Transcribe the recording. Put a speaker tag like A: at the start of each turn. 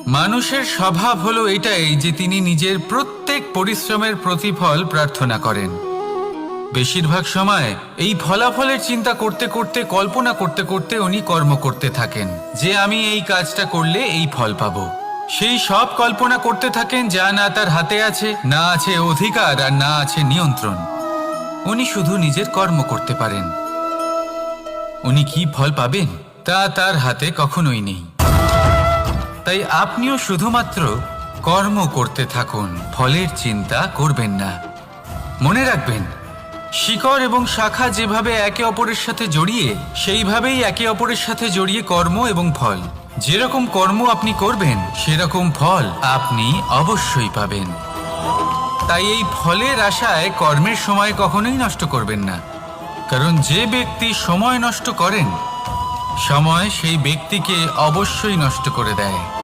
A: মানুষের স্বভাব হলো এটাই যে তিনি নিজের প্রত্যেক পরিশ্রমের প্রতিফল প্রার্থনা করেন। বেশিরভাগ সময় এই ফলাফলের চিন্তা করতে করতে, কল্পনা করতে করতে উনি কর্ম করতে থাকেন যে আমি এই কাজটা করলে এই ফল পাবো। সেই সব কল্পনা করতে থাকেন যা না তার হাতে আছে, না আছে অধিকার, আর না আছে নিয়ন্ত্রণ। উনি শুধু নিজের কর্ম করতে পারেন। উনি কি ফল পাবেন তা তার হাতে কখনোই নেই। তাই আপনিও শুধুমাত্র কর্ম করতে থাকুন, ফলের চিন্তা করবেন না। মনে রাখবেন, শিকড় এবং শাখা যেভাবে একে অপরের সাথে জড়িয়ে, সেইভাবেই একে অপরের সাথে জড়িয়ে কর্ম এবং ফল। যেরকম কর্ম আপনি করবেন সেরকম ফল আপনি অবশ্যই পাবেন। তাই এই ফলের আশায় কর্মের সময় কখনোই নষ্ট করবেন না, কারণ যে ব্যক্তি সময় নষ্ট করেন, সময় সেই ব্যক্তিকে অবশ্যই নষ্ট করে দেয়।